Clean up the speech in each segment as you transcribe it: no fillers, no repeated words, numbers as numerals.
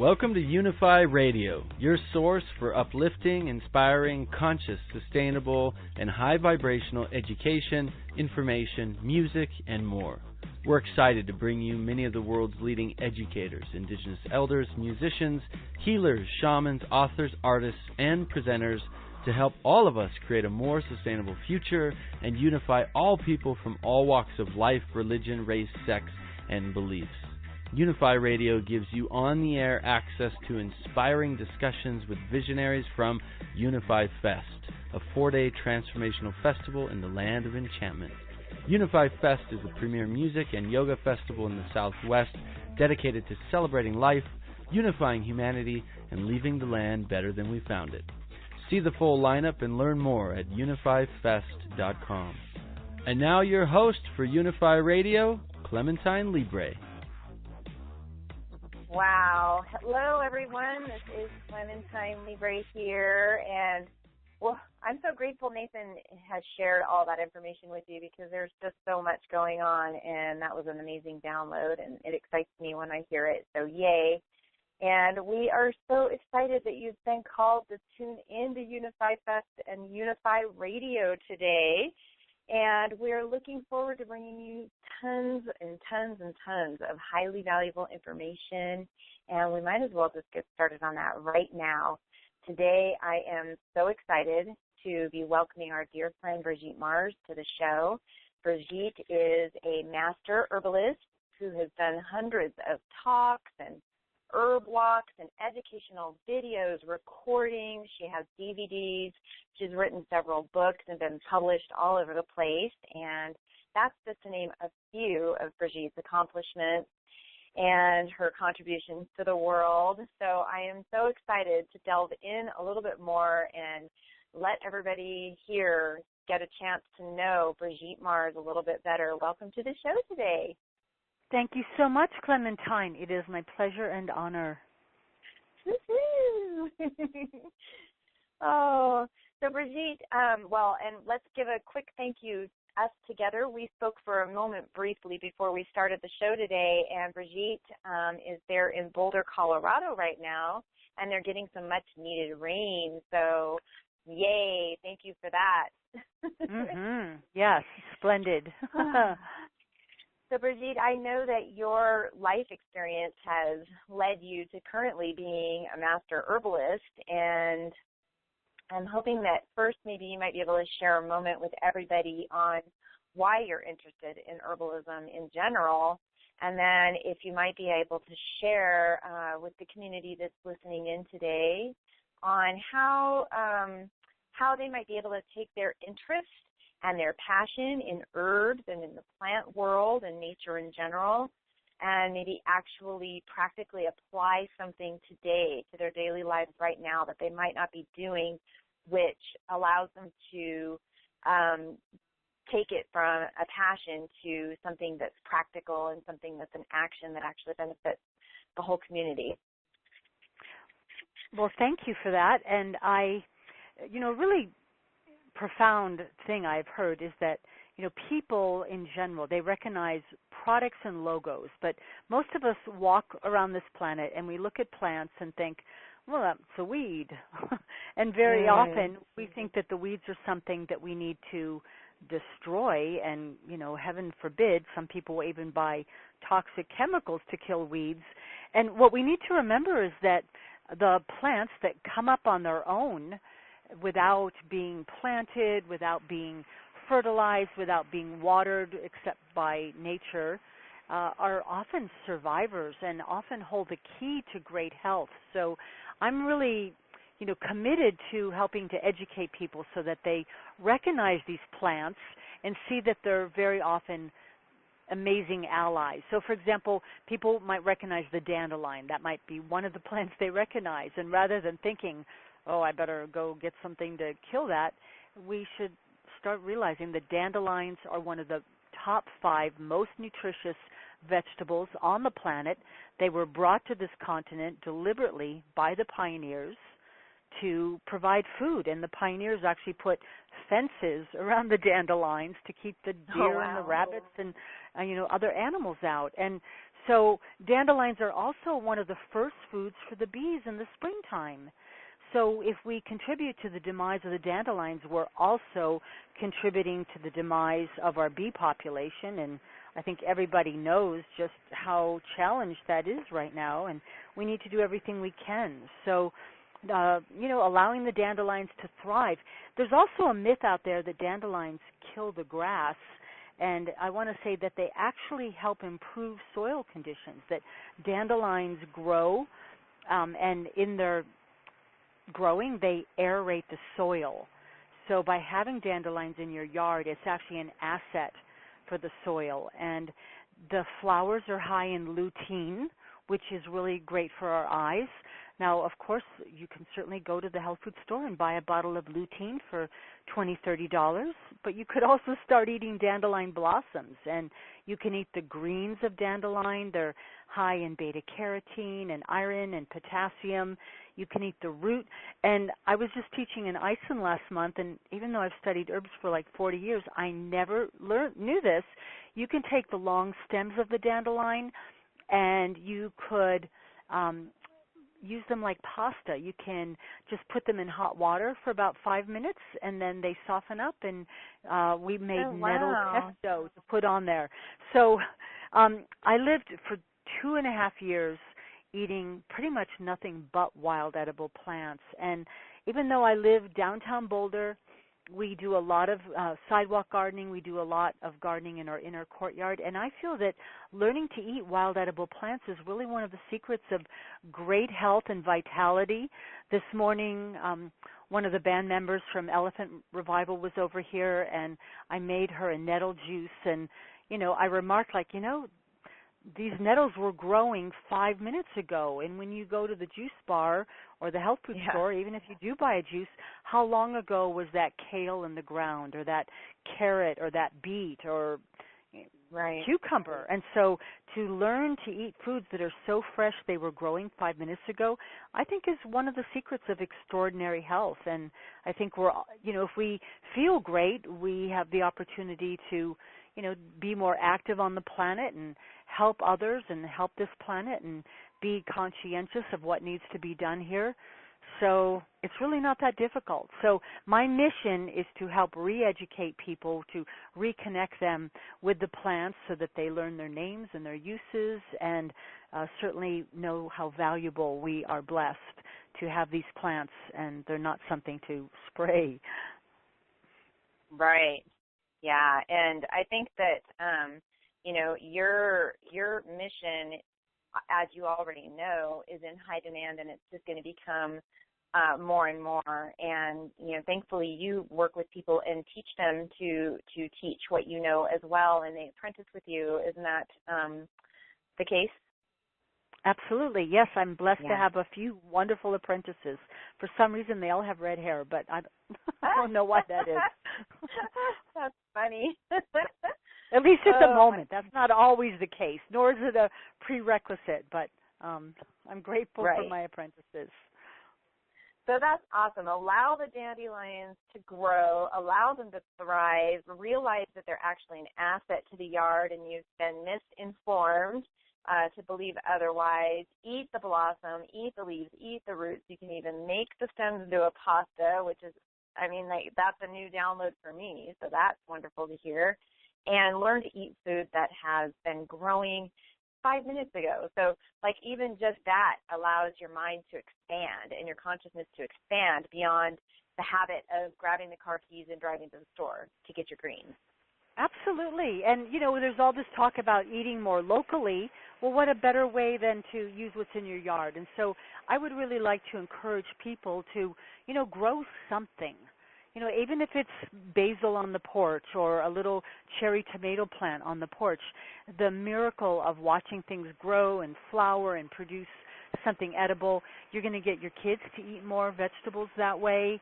Welcome to UNIFY Radio, your source for uplifting, inspiring, conscious, sustainable, and high-vibrational education, information, music, and more. We're excited to bring you many of the world's leading educators, indigenous elders, musicians, healers, shamans, authors, artists, and presenters to help all of us create a more sustainable future and unify all people from all walks of life, religion, race, sex, and beliefs. UNIFY Radio gives you on-the-air access to inspiring discussions with visionaries from UNIFY Fest, a 4-day transformational festival in the Land of Enchantment. UNIFY Fest is the premier music and yoga festival in the Southwest dedicated to celebrating life, unifying humanity, and leaving the land better than we found it. See the full lineup and learn more at unifyfest.com. And now your host for UNIFY Radio, Clementine Libre. Wow. Hello, everyone. This is Clementine Libre here. And, well, I'm so grateful Nathan has shared all that information with you because there's just so much going on, and that was an amazing download, and it excites me when I hear it. So, yay. And we are so excited that you've been called to tune in to UNIFY Fest and UNIFY Radio today. And we're looking forward to bringing you tons and tons and tons of highly valuable information. And we might as well just get started on that right now. Today, I am so excited to be welcoming our dear friend Brigitte Mars to the show. Brigitte is a master herbalist who has done hundreds of talks and herb walks and educational videos, recordings. She has DVDs. She's written several books and been published all over the place. And that's just to name a few of Brigitte's accomplishments and her contributions to the world. So I am so excited to delve in a little bit more and let everybody here get a chance to know Brigitte Mars a little bit better. Welcome to the show today. Thank you so much, Clementine. It is my pleasure and honor. Oh, so Brigitte, and let's give a quick thank you. Us together, we spoke for a moment briefly before we started the show today, and Brigitte is there in Boulder, Colorado right now, and they're getting some much-needed rain. So, yay! Thank you for that. Yes, splendid. So, Brigitte, I know that your life experience has led you to currently being a master herbalist, and I'm hoping that first maybe you might be able to share a moment with everybody on why you're interested in herbalism in general, and then if you might be able to share with the community that's listening in today on how they might be able to take their interest and their passion in herbs and in the plant world and nature in general, and maybe actually practically apply something today to their daily lives right now that they might not be doing, which allows them to take it from a passion to something that's practical and something that's an action that actually benefits the whole community. Well, thank you for that. And really profound thing I've heard is that, people in general, they recognize products and logos, but most of us walk around this planet and we look at plants and think, well, that's a weed. And very often we think that the weeds are something that we need to destroy, and, heaven forbid, some people will even buy toxic chemicals to kill weeds. And what we need to remember is that the plants that come up on their own without being planted, without being fertilized, without being watered except by nature, are often survivors and often hold the key to great health. So I'm really, committed to helping to educate people so that they recognize these plants and see that they're very often amazing allies. So, for example, people might recognize the dandelion. That might be one of the plants they recognize. And rather than thinking, oh, I better go get something to kill that, we should start realizing that dandelions are one of the top 5 most nutritious vegetables on the planet. They were brought to this continent deliberately by the pioneers to provide food, and the pioneers actually put fences around the dandelions to keep the deer and the wow. rabbits and other animals out. And so dandelions are also one of the first foods for the bees in the springtime. So if we contribute to the demise of the dandelions, we're also contributing to the demise of our bee population. And I think everybody knows just how challenged that is right now, and we need to do everything we can. So, allowing the dandelions to thrive. There's also a myth out there that dandelions kill the grass, and I want to say that they actually help improve soil conditions, that dandelions grow, and in their growing, they aerate the soil. So by having dandelions in your yard, it's actually an asset for the soil. And the flowers are high in lutein, which is really great for our eyes. Now, of course, you can certainly go to the health food store and buy a bottle of lutein for $20, $30, but you could also start eating dandelion blossoms, and you can eat the greens of dandelion. They're high in beta-carotene and iron and potassium. You can eat the root. And I was just teaching in Iceland last month, and even though I've studied herbs for like 40 years, I never knew this. You can take the long stems of the dandelion, and you could use them like pasta. You can just put them in hot water for about 5 minutes, and then they soften up, and we made nettle pesto to put on there. So I lived for 2.5 years eating pretty much nothing but wild edible plants. And even though I live downtown Boulder, we do a lot of sidewalk gardening. We do a lot of gardening in our inner courtyard. And I feel that learning to eat wild edible plants is really one of the secrets of great health and vitality. This morning, one of the band members from Elephant Revival was over here, and I made her a nettle juice. And, I remarked, these nettles were growing 5 minutes ago, and when you go to the juice bar or the health food store, even if you do buy a juice, how long ago was that kale in the ground, or that carrot, or that beet, or cucumber? And so to learn to eat foods that are so fresh they were growing 5 minutes ago, I think is one of the secrets of extraordinary health. And I think we're, if we feel great, we have the opportunity to be more active on the planet and help others and help this planet and be conscientious of what needs to be done here. So it's really not that difficult. So my mission is to help re-educate people, to reconnect them with the plants so that they learn their names and their uses, and certainly know how valuable we are blessed to have these plants, and they're not something to spray. Right. Yeah, and I think that your mission, as you already know, is in high demand, and it's just going to become more and more. And thankfully, you work with people and teach them to teach what you know as well, and they apprentice with you. Isn't that the case? Absolutely. Yes, I'm blessed to have a few wonderful apprentices. For some reason, they all have red hair, but I don't know why that is. That's funny. At least at the moment. That's not always the case, nor is it a prerequisite, but I'm grateful for my apprentices. So that's awesome. Allow the dandelions to grow, allow them to thrive, realize that they're actually an asset to the yard, and you've been misinformed to believe otherwise. Eat the blossom, eat the leaves, eat the roots. You can even make the stems into a pasta, which is, that's a new download for me, so that's wonderful to hear. And learn to eat food that has been growing 5 minutes ago. So, even just that allows your mind to expand and your consciousness to expand beyond the habit of grabbing the car keys and driving to the store to get your greens. Absolutely. And, there's all this talk about eating more locally. Well, what a better way than to use what's in your yard? And so I would really like to encourage people to, grow something. Even if it's basil on the porch or a little cherry tomato plant on the porch, the miracle of watching things grow and flower and produce something edible, you're going to get your kids to eat more vegetables that way.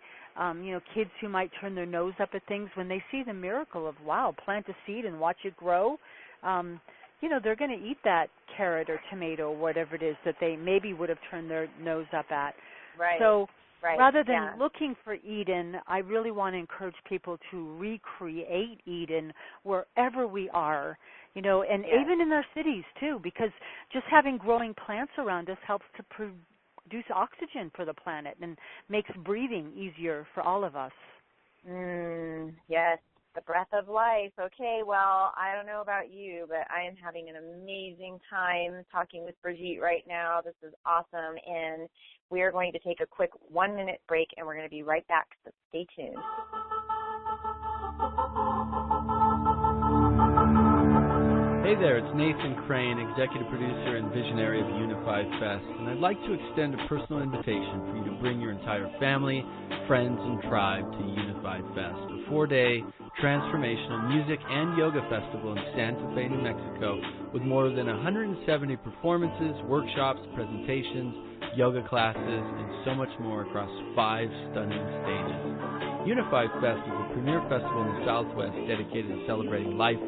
Kids who might turn their nose up at things, when they see the miracle of, wow, plant a seed and watch it grow, they're going to eat that carrot or tomato or whatever it is that they maybe would have turned their nose up at. Right. So Right. Rather than looking for Eden, I really want to encourage people to recreate Eden wherever we are, you know, and even in our cities too, because just having growing plants around us helps to produce oxygen for the planet and makes breathing easier for all of us. Yes, the breath of life. Okay, well, I don't know about you, but I am having an amazing time talking with Brigitte right now. This is awesome, and we are going to take a quick 1-minute break, and we're going to be right back, so stay tuned. Hey there, it's Nathan Crane, executive producer and visionary of UNIFY Fest, and I'd like to extend a personal invitation for you to bring your entire family, friends, and tribe to UNIFY Fest, a 4-day transformational music and yoga festival in Santa Fe, New Mexico, with more than 170 performances, workshops, presentations, yoga classes, and so much more across 5 stunning stages. UNIFY Fest is a premier festival in the Southwest dedicated to celebrating life,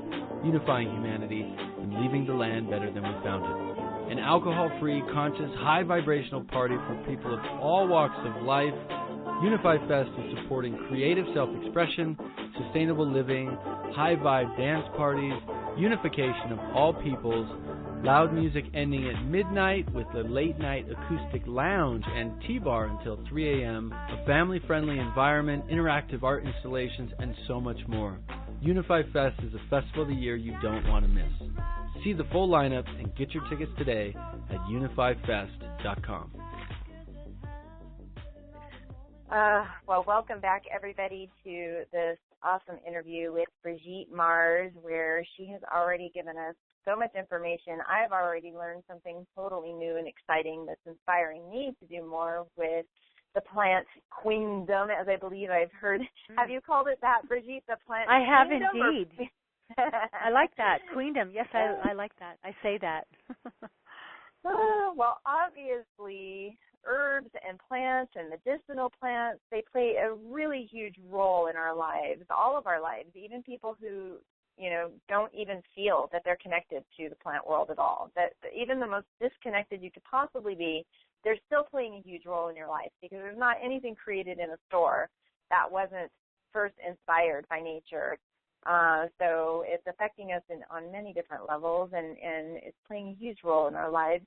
unifying humanity, and leaving the land better than we found it. An alcohol-free, conscious, high-vibrational party for people of all walks of life. UNIFY Fest is supporting creative self-expression, sustainable living, high-vibe dance parties, unification of all peoples, loud music ending at midnight with a late-night acoustic lounge and tea bar until 3 a.m., a family-friendly environment, interactive art installations, and so much more. UNIFY Fest is a festival of the year you don't want to miss. See the full lineup and get your tickets today at unifyfest.com. Well, welcome back, everybody, to this awesome interview with Brigitte Mars, where she has already given us so much information. I've already learned something totally new and exciting that's inspiring me to do more with the plant Queendom, as I believe I've heard. Have you called it that, Brigitte, the plant I have Queendom, indeed. I like that. Queendom. Yes, I like that. I say that. Well, obviously, herbs and plants and medicinal plants, they play a really huge role in our lives, all of our lives, even people who, you know, don't even feel that they're connected to the plant world at all. That even the most disconnected you could possibly be, they're still playing a huge role in your life, because there's not anything created in a store that wasn't first inspired by nature. So it's affecting us on many different levels, and it's playing a huge role in our lives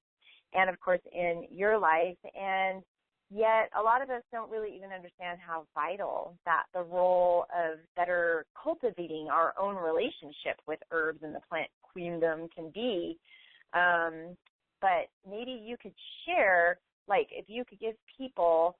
and, of course, in your life. And yet a lot of us don't really even understand how vital that the role of better cultivating our own relationship with herbs and the plant Queendom can be. But maybe you could share, like, if you could give people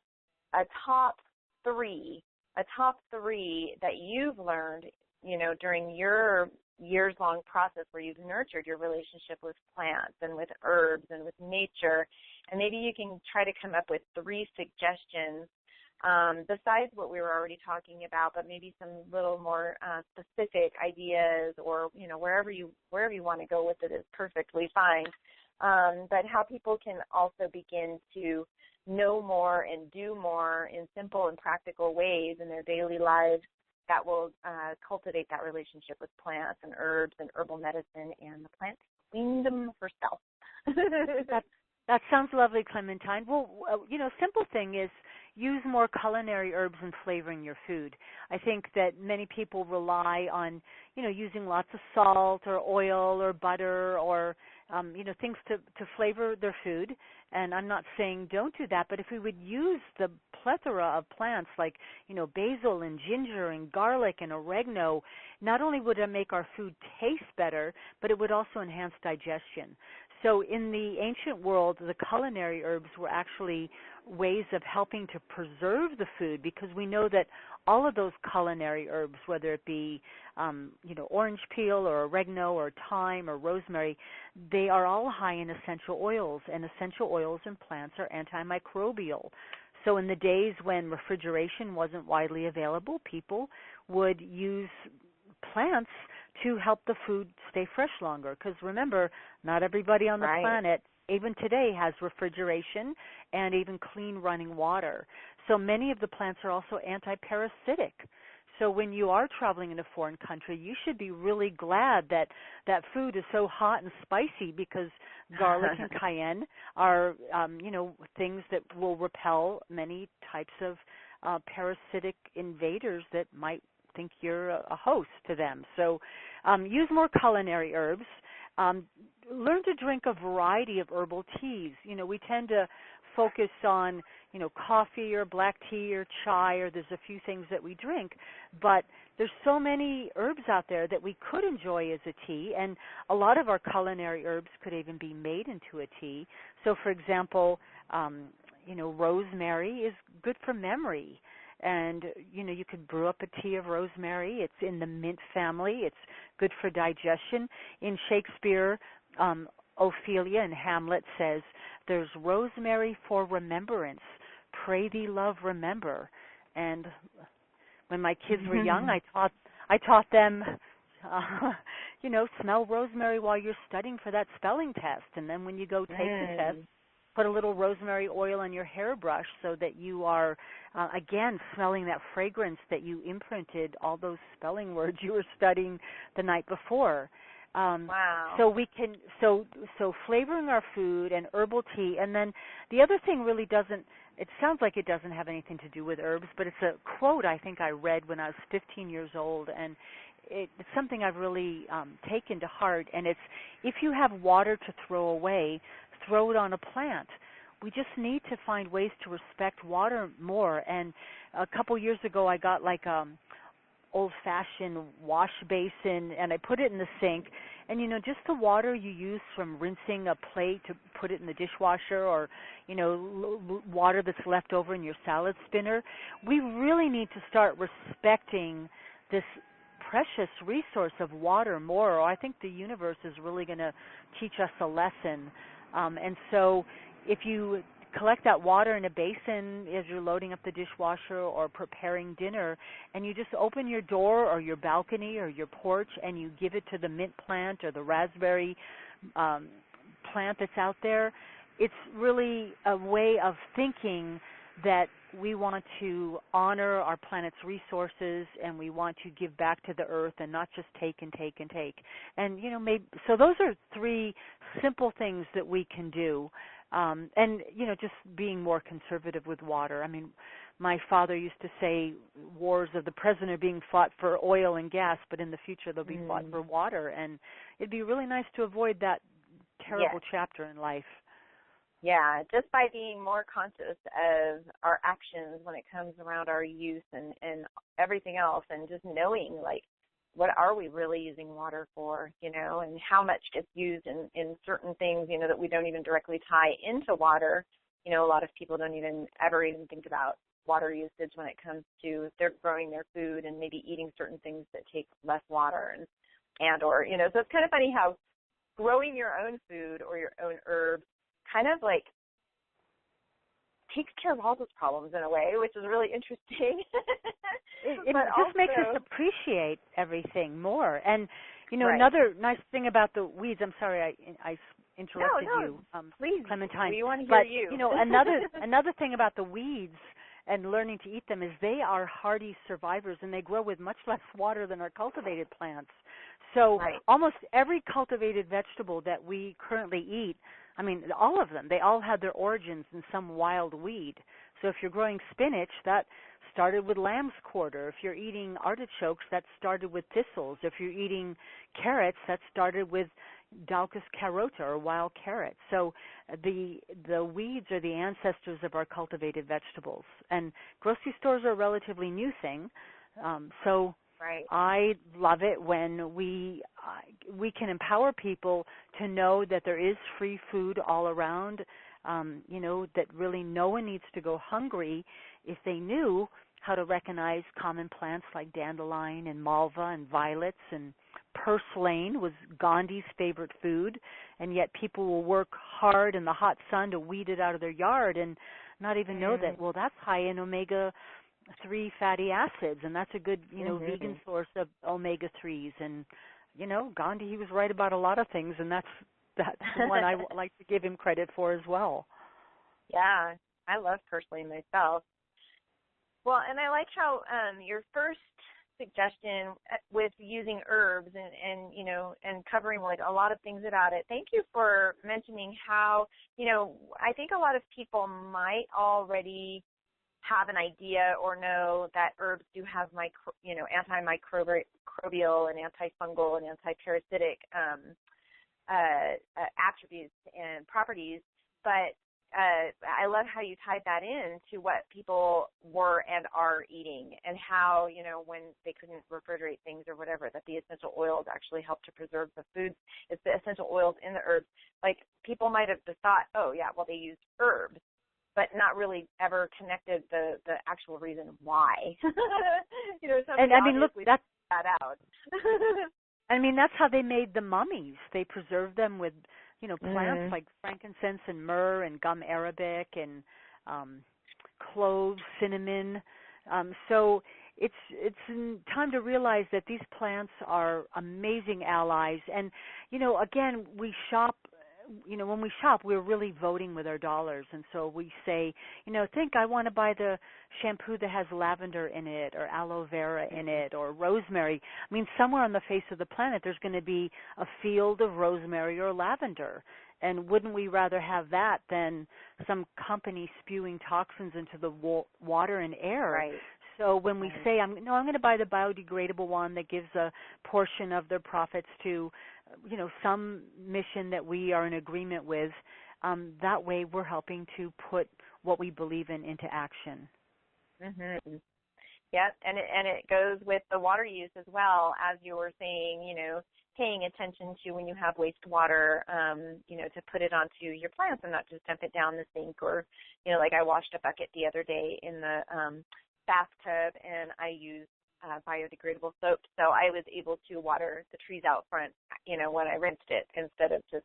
a top three that you've learned, you know, during your years-long process where you've nurtured your relationship with plants and with herbs and with nature, and maybe you can try to come up with 3 suggestions besides what we were already talking about, but maybe some little more specific ideas, or, you know, wherever you want to go with it is perfectly fine. But how people can also begin to know more and do more in simple and practical ways in their daily lives that will cultivate that relationship with plants and herbs and herbal medicine and the plant Queendom herself. That sounds lovely, Clementine. Well, you know, simple thing is use more culinary herbs in flavoring your food. I think that many people rely on, you know, using lots of salt or oil or butter or, you know, things to flavor their food. And I'm not saying don't do that, but if we would use the plethora of plants like, you know, basil and ginger and garlic and oregano, not only would it make our food taste better, but it would also enhance digestion. So in the ancient world, the culinary herbs were actually ways of helping to preserve the food, because we know that all of those culinary herbs, whether it be, you know, orange peel or oregano or thyme or rosemary, they are all high in essential oils, and essential oils in plants are antimicrobial. So in the days when refrigeration wasn't widely available, people would use plants to help the food stay fresh longer. Because remember, not everybody on the planet, even today, has refrigeration and even clean running water. So many of the plants are also anti-parasitic. So when you are traveling in a foreign country, you should be really glad that that food is so hot and spicy, because garlic and cayenne are, things that will repel many types of parasitic invaders that might think you're a host to them. So use more culinary herbs. Learn to drink a variety of herbal teas. We tend to focus on, coffee or black tea or chai, or there's a few things that we drink, but there's so many herbs out there that we could enjoy as a tea, and a lot of our culinary herbs could even be made into a tea. So, for example, rosemary is good for memory. And, you could brew up a tea of rosemary. It's in the mint family. It's good for digestion. In Shakespeare, Ophelia in Hamlet says, "There's rosemary for remembrance. Pray thee, love, remember." And when my kids were young, I taught them, smell rosemary while you're studying for that spelling test. And then when you go take the test, put a little rosemary oil on your hairbrush so that you are, again, smelling that fragrance that you imprinted all those spelling words you were studying the night before. Wow. So we can, so flavoring our food and herbal tea. And then the other thing really doesn't, it sounds like it doesn't have anything to do with herbs, but it's a quote I think I read when I was 15 years old, and it's something I've really taken to heart, and it's, if you have water to throw away, throw it on a plant. We just need to find ways to respect water more. And a couple years ago, I got like old-fashioned wash basin, and I put it in the sink. And, just the water you use from rinsing a plate to put it in the dishwasher, or, water that's left over in your salad spinner, we really need to start respecting this precious resource of water more, or I think the universe is really going to teach us a lesson. And so if you collect that water in a basin as you're loading up the dishwasher or preparing dinner, and you just open your door or your balcony or your porch and you give it to the mint plant or the raspberry plant that's out there, it's really a way of thinking that we want to honor our planet's resources, and we want to give back to the earth and not just take and take and take. And, so those are three simple things that we can do. And, just being more conservative with water. I mean, my father used to say wars of the present are being fought for oil and gas, but in the future they'll be fought for water. And it'd be really nice to avoid that terrible chapter in life. Yeah, just by being more conscious of our actions when it comes around our use and everything else, and just knowing, like, what are we really using water for, and how much gets used in certain things, that we don't even directly tie into water. A lot of people don't ever even think about water usage when it comes to they're growing their food and maybe eating certain things that take less water and so it's kind of funny how growing your own food or your own herbs kind of like takes care of all those problems in a way, which is really interesting. It just makes us appreciate everything more. And, another nice thing about the weeds, I'm sorry I interrupted you, please, Clementine. We want to hear you. Another thing about the weeds and learning to eat them is they are hardy survivors, and they grow with much less water than our cultivated plants. So almost every cultivated vegetable that we currently eat, I mean, all of them, they all have their origins in some wild weed. So if you're growing spinach, that started with lamb's quarter. If you're eating artichokes, that started with thistles. If you're eating carrots, that started with Daucus carota, or wild carrots. So the weeds are the ancestors of our cultivated vegetables. And grocery stores are a relatively new thing. I love it when we can empower people to know that there is free food all around, that really no one needs to go hungry if they knew how to recognize common plants like dandelion and malva and violets. And purslane was Gandhi's favorite food, and yet people will work hard in the hot sun to weed it out of their yard and not even know that, well, that's high in omega-3 fatty acids, and that's a good, vegan source of omega-3s. And, Gandhi, he was right about a lot of things, and that's the one I like to give him credit for as well. Yeah, I love purslane myself. Well, and I like how your first suggestion with using herbs and you know, and covering like a lot of things about it. Thank you for mentioning how, you know, I think a lot of people might already have an idea or know that herbs do have antimicrobial and antifungal and antiparasitic attributes and properties, but I love how you tied that in to what people were and are eating, and how, you know, when they couldn't refrigerate things or whatever, that the essential oils actually help to preserve the food. It's the essential oils in the herbs. Like, people might have just thought, oh, yeah, well, they used herbs, but not really ever connected the actual reason why. You know, and I mean, look, that out. I mean, that's how they made the mummies. They preserved them with, you know, plants like frankincense and myrrh and gum arabic and cloves, cinnamon. So it's time to realize that these plants are amazing allies. And, you know, again, we shop. You know, when we shop, we're really voting with our dollars. And so we say, you know, I want to buy the shampoo that has lavender in it or aloe vera in it or rosemary. I mean, somewhere on the face of the planet, there's going to be a field of rosemary or lavender. And wouldn't we rather have that than some company spewing toxins into the water and air? Right. So when we say, I'm going to buy the biodegradable one that gives a portion of their profits to, you know, some mission that we are in agreement with, that way we're helping to put what we believe in into action. Mm-hmm. Yeah, and it goes with the water use as well, as you were saying, you know, paying attention to when you have wastewater, you know, to put it onto your plants and not just dump it down the sink, or, you know, like I washed a bucket the other day in the bathtub, and I used biodegradable soap, so I was able to water the trees out front, you know, when I rinsed it instead of just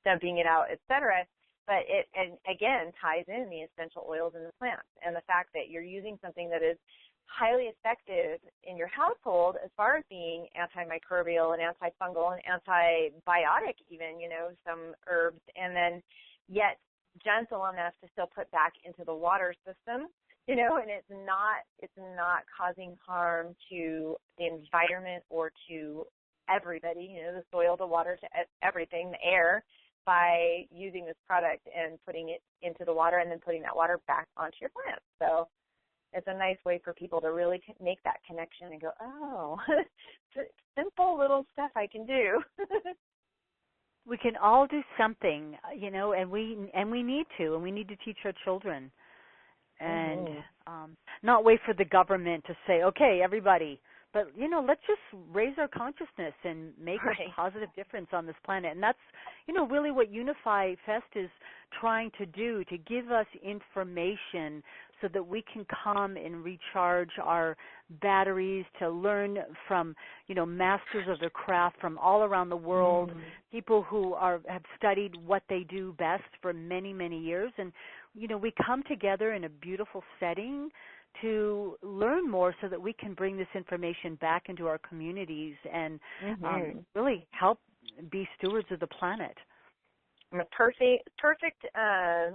dumping it out, etc. But it, and again, ties in the essential oils in the plants, and the fact that you're using something that is highly effective in your household as far as being antimicrobial and antifungal and antibiotic even, you know, some herbs, and then yet gentle enough to still put back into the water system, you know, and it's not causing harm to the environment or to everybody, you know, the soil, the water, to everything, the air, by using this product and putting it into the water and then putting that water back onto your plants. So it's a nice way for people to really make that connection and go, oh, simple little stuff I can do. We can all do something, you know, and we need to, and we need to teach our children. And not wait for the government to say, okay, everybody, but, you know, let's just raise our consciousness and make a positive difference on this planet. And that's, you know, really what UNIFY Fest is trying to do, to give us information so that we can come and recharge our batteries, to learn from, you know, masters of their craft from all around the world, people who have studied what they do best for many, many years. And, you know, we come together in a beautiful setting to learn more so that we can bring this information back into our communities and really help be stewards of the planet. A perfect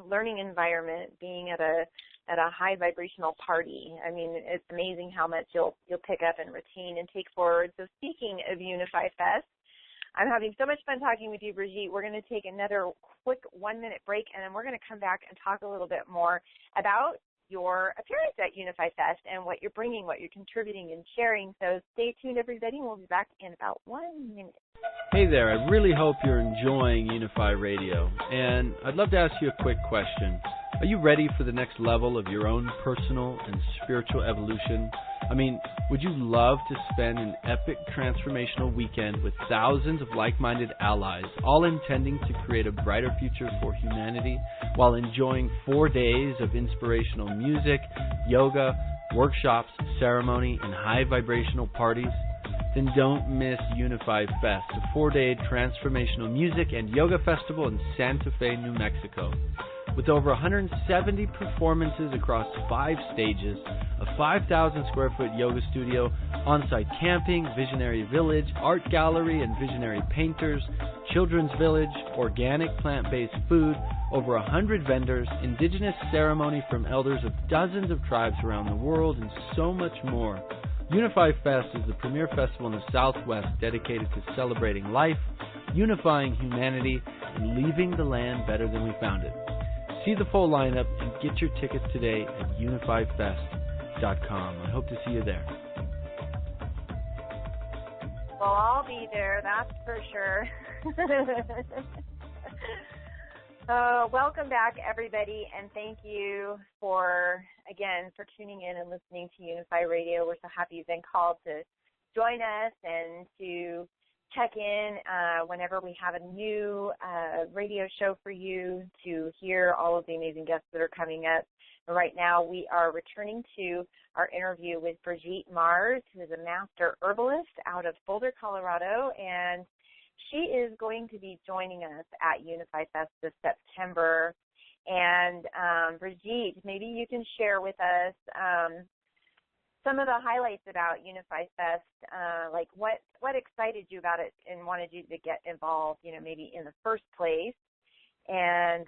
learning environment, being at a high vibrational party. I mean, it's amazing how much you'll pick up and retain and take forward. So speaking of UNIFY Fest, I'm having so much fun talking with you, Brigitte. We're going to take another quick 1-minute break, and then we're going to come back and talk a little bit more about your appearance at UNIFY Fest and what you're bringing, what you're contributing and sharing. So stay tuned, everybody. We'll be back in about 1 minute. Hey there. I really hope you're enjoying UNIFY Radio. And I'd love to ask you a quick question. Are you ready for the next level of your own personal and spiritual evolution? I mean, would you love to spend an epic transformational weekend with thousands of like-minded allies, all intending to create a brighter future for humanity while enjoying 4 days of inspirational music, yoga, workshops, ceremony, and high-vibrational parties? Then don't miss UNIFY Fest, a 4-day transformational music and yoga festival in Santa Fe, New Mexico. With over 170 performances across 5 stages, a 5,000 square foot yoga studio, on-site camping, visionary village, art gallery and visionary painters, children's village, organic plant-based food, over 100 vendors, indigenous ceremony from elders of dozens of tribes around the world, and so much more. UNIFY Fest is the premier festival in the Southwest dedicated to celebrating life, unifying humanity, and leaving the land better than we found it. See the full lineup and get your tickets today at unifyfest.com. I hope to see you there. Well, I'll be there, that's for sure. Welcome back, everybody, and thank you for tuning in and listening to UNIFY Radio. We're so happy you've been called to join us and to check in whenever we have a new radio show for you, to hear all of the amazing guests that are coming up. Right now we are returning to our interview with Brigitte Mars, who is a master herbalist out of Boulder, Colorado, and she is going to be joining us at UNIFY Fest this September. And Brigitte, maybe you can share with us some of the highlights about UNIFY Fest, like what excited you about it and wanted you to get involved, maybe in the first place. And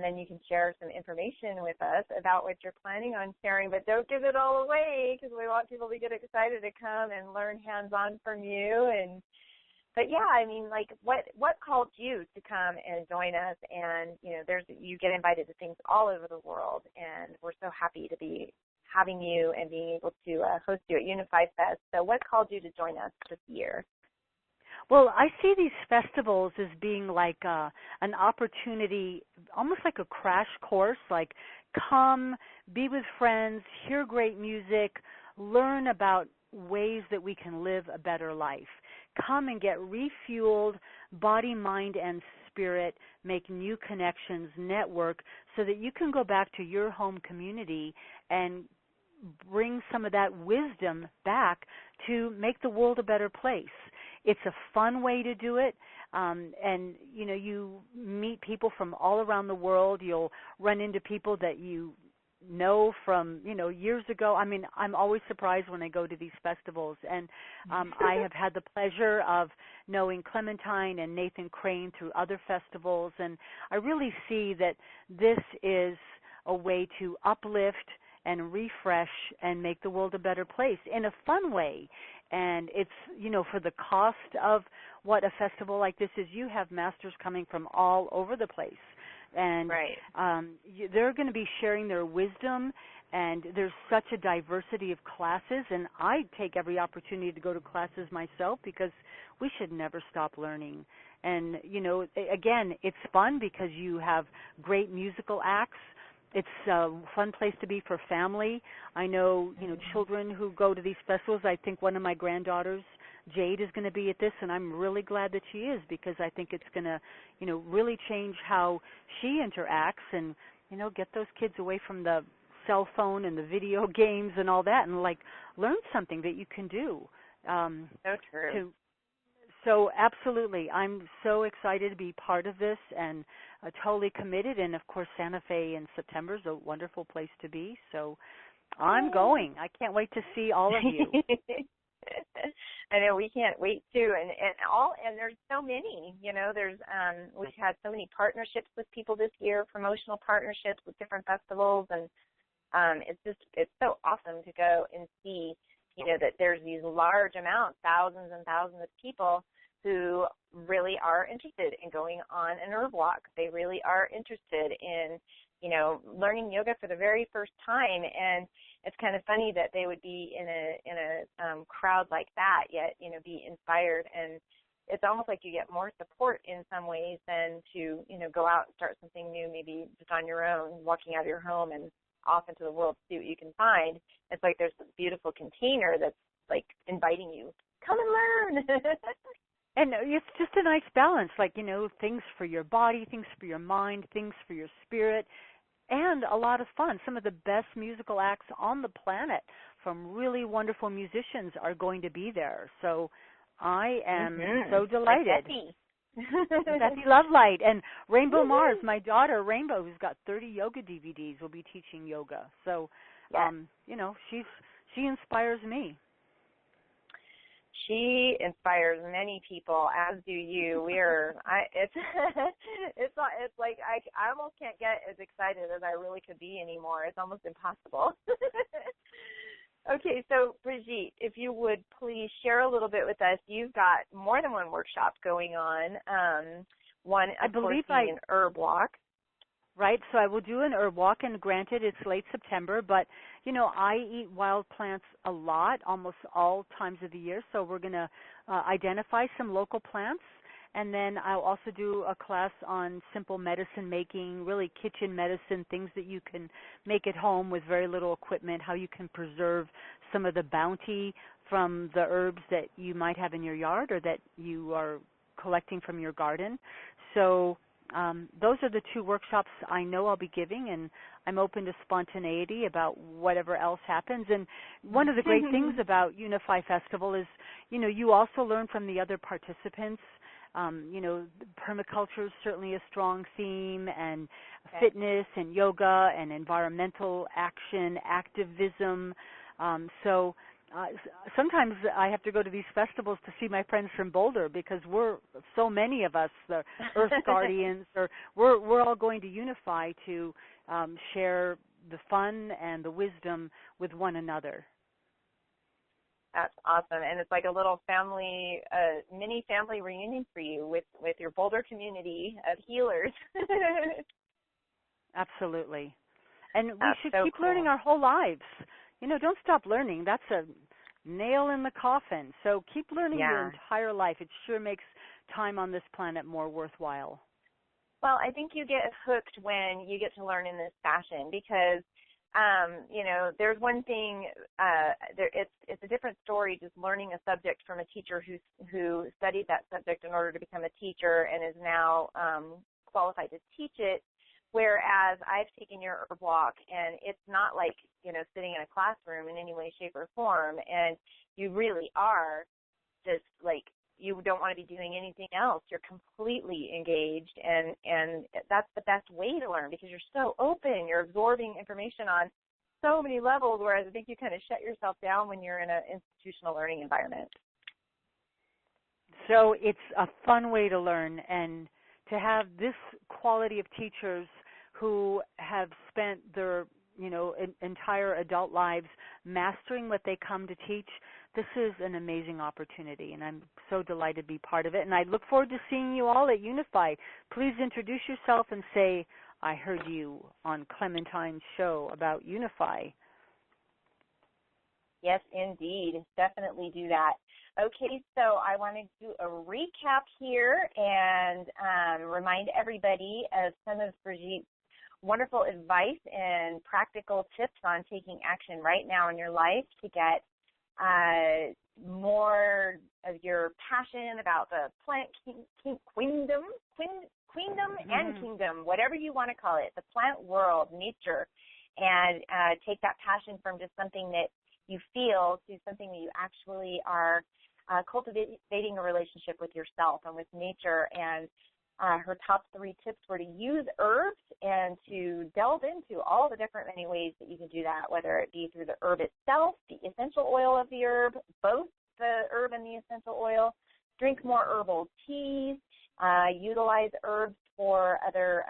then you can share some information with us about what you're planning on sharing, but don't give it all away because we want people to get excited to come and learn hands-on from you. But yeah, I mean, like what called you to come and join us? And you get invited to things all over the world, and we're so happy to be having you and being able to host you at UNIFY Fest. So what called you to join us this year? Well, I see these festivals as being like an opportunity, almost like a crash course, like come, be with friends, hear great music, learn about ways that we can live a better life. Come and get refueled, body, mind, and spirit, make new connections, network, so that you can go back to your home community and bring some of that wisdom back to make the world a better place. It's a fun way to do it, and you meet people from all around the world. You'll run into people that you know from years ago. I mean, I'm always surprised when I go to these festivals, and I have had the pleasure of knowing Clementine and Nathan Crane through other festivals, and I really see that this is a way to uplift and refresh and make the world a better place in a fun way. And it's, for the cost of what a festival like this is, you have masters coming from all over the place. And right. They're going to be sharing their wisdom, and there's such a diversity of classes. And I take every opportunity to go to classes myself because we should never stop learning. And, again, it's fun because you have great musical acts. It's a fun place to be for family. I know, children who go to these festivals. I think one of my granddaughters, Jade, is going to be at this, and I'm really glad that she is because I think it's going to, really change how she interacts and, get those kids away from the cell phone and the video games and all that and, learn something that you can do. So true. So absolutely, I'm so excited to be part of this and totally committed. And, of course, Santa Fe in September is a wonderful place to be. So I'm going. I can't wait to see all of you. I know, we can't wait too. And there's so many, there's we've had so many partnerships with people this year, promotional partnerships with different festivals, and it's so awesome to go and see that there's these large amounts, thousands and thousands of people who really are interested in going on an herb walk. They really are interested in, learning yoga for the very first time. And it's kind of funny that they would be in a crowd like that, yet, be inspired. And it's almost like you get more support in some ways than to, go out and start something new, maybe just on your own, walking out of your home and off into the world to see what you can find. It's like there's this beautiful container that's like inviting you, come and learn. And it's just a nice balance, things for your body, things for your mind, things for your spirit, and a lot of fun. Some of the best musical acts on the planet from really wonderful musicians are going to be there. So I am so delighted. Betty Lovelight and Rainbow Mars, my daughter Rainbow, who's got 30 yoga DVDs, will be teaching yoga. So, she inspires me. She inspires many people, as do you. It's like I almost can't get as excited as I really could be anymore. It's almost impossible. Okay, so Brigitte, if you would please share a little bit with us. You've got more than one workshop going on. One, of course, being an herb walk. Right, so I will do an herb walk, and granted, it's late September, but, you know, I eat wild plants a lot, almost all times of the year, so we're going to identify some local plants, and then I'll also do a class on simple medicine making, really kitchen medicine, things that you can make at home with very little equipment, how you can preserve some of the bounty from the herbs that you might have in your yard or that you are collecting from your garden. So those are the two workshops I know I'll be giving, and I'm open to spontaneity about whatever else happens. And one of the great things about UNIFY Festival is, you know, you also learn from the other participants. You know, permaculture is certainly a strong theme, and fitness and yoga and environmental action, activism. So sometimes I have to go to these festivals to see my friends from Boulder because we're so many of us, the Earth Guardians, or we're all going to UNIFY to share the fun and the wisdom with one another. That's awesome, and it's like a little family, mini family reunion for you with your Boulder community of healers. Absolutely, and we should so keep cool. learning our whole lives. You know, don't stop learning. That's a nail in the coffin. So keep learning your entire life. It sure makes time on this planet more worthwhile. Well, I think you get hooked when you get to learn in this fashion because, you know, there's one thing, it's a different story just learning a subject from a teacher who studied that subject in order to become a teacher and is now qualified to teach it. Whereas I've taken your herb walk, and it's not like, you know, sitting in a classroom in any way, shape, or form, and you really are just like you don't want to be doing anything else. You're completely engaged, and that's the best way to learn because you're so open. You're absorbing information on so many levels, whereas I think you kind of shut yourself down when you're in an institutional learning environment. So it's a fun way to learn, and to have this quality of teachers who have spent their, you know, entire adult lives mastering what they come to teach, this is an amazing opportunity, and I'm so delighted to be part of it. And I look forward to seeing you all at UNIFY. Please introduce yourself and say, I heard you on Clementine's show about UNIFY. Yes, indeed. Definitely do that. Okay, so I want to do a recap here and remind everybody of some of Brigitte's wonderful advice and practical tips on taking action right now in your life to get more of your passion about the plant queendom and kingdom, whatever you want to call it, the plant world, nature, and take that passion from just something that you feel to something that you actually are cultivating a relationship with yourself and with nature. And her top 3 tips were to use herbs and to delve into all the different many ways that you can do that, whether it be through the herb itself, the essential oil of the herb, both the herb and the essential oil, drink more herbal teas, utilize herbs for other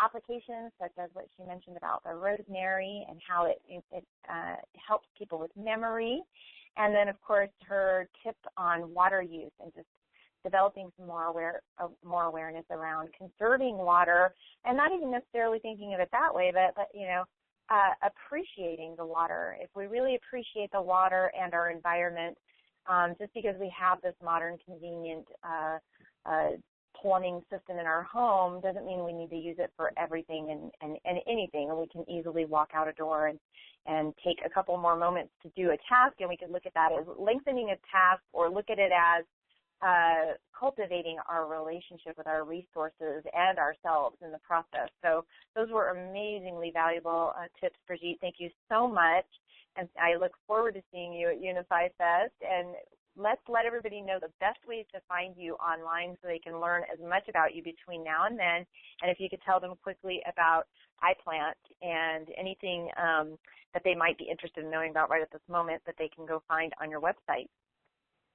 applications, such as what she mentioned about the rosemary and how it helps people with memory. And then, of course, her tip on water use and just developing some more awareness around conserving water, and not even necessarily thinking of it that way, but you know, appreciating the water. If we really appreciate the water and our environment, just because we have this modern, convenient plumbing system in our home doesn't mean we need to use it for everything and anything. And we can easily walk out a door and take a couple more moments to do a task, and we can look at that as lengthening a task or look at it as cultivating our relationship with our resources and ourselves in the process. So those were amazingly valuable tips, Brigitte. Thank you so much. And I look forward to seeing you at UNIFY Fest. And let's let everybody know the best ways to find you online so they can learn as much about you between now and then. And if you could tell them quickly about iPlant and anything that they might be interested in knowing about right at this moment that they can go find on your website.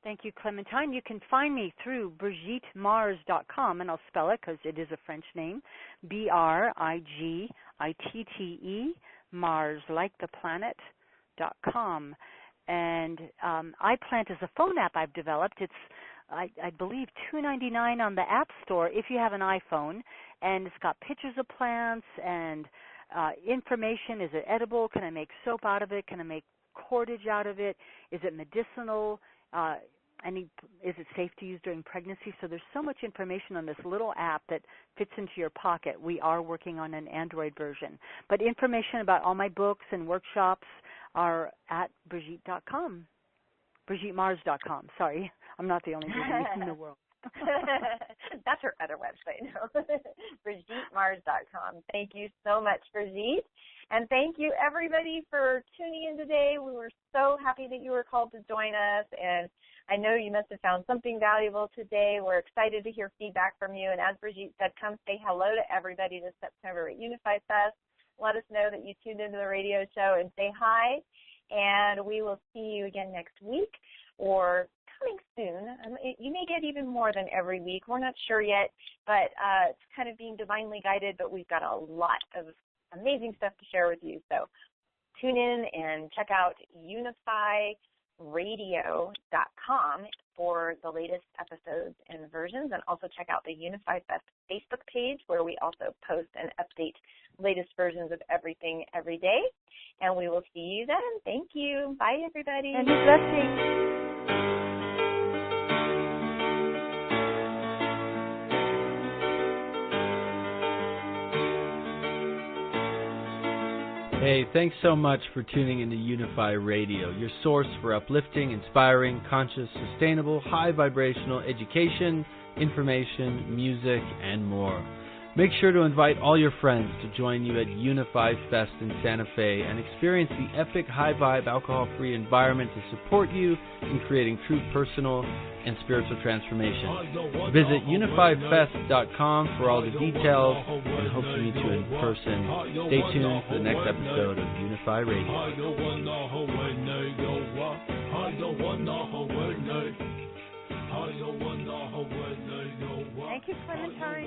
Thank you, Clementine. You can find me through BrigitteMars.com, and I'll spell it because it is a French name, Brigitte, Mars, like the planet, Brigitte.com. And iPlant is a phone app I've developed. It's, I believe, $2.99 on the App Store if you have an iPhone. And it's got pictures of plants and information. Is it edible? Can I make soap out of it? Can I make cordage out of it? Is it medicinal? Is it safe to use during pregnancy? So there's so much information on this little app that fits into your pocket. We are working on an Android version. But information about all my books and workshops are at Brigitte.com. BrigitteMars.com. Sorry, I'm not the only Brigitte in the world. That's her other website. No. BrigitteMars.com. Thank you so much, Brigitte. And thank you, everybody, for tuning in today. We were so happy that you were called to join us. And I know you must have found something valuable today. We're excited to hear feedback from you. And as Brigitte said, come say hello to everybody this September at UNIFY Fest. Let us know that you tuned into the radio show and say hi. And we will see you again next week or coming soon. You may get even more than every week. We're not sure yet, but it's kind of being divinely guided, but we've got a lot of amazing stuff to share with you. So tune in and check out UNIFYRadio.com for the latest episodes and versions, and also check out the UNIFY Fest Facebook page where we also post and update latest versions of everything every day. And we will see you then. Thank you. Bye, everybody. And blessings. Hey, thanks so much for tuning into UNIFY Radio, your source for uplifting, inspiring, conscious, sustainable, high-vibrational education, information, music, and more. Make sure to invite all your friends to join you at UNIFY Fest in Santa Fe and experience the epic high-vibe, alcohol-free environment to support you in creating true personal and spiritual transformation. Visit unifyfest.com for all the details and hope to meet you in person. Stay tuned for the next episode of UNIFY Radio. Thank you, Clementine.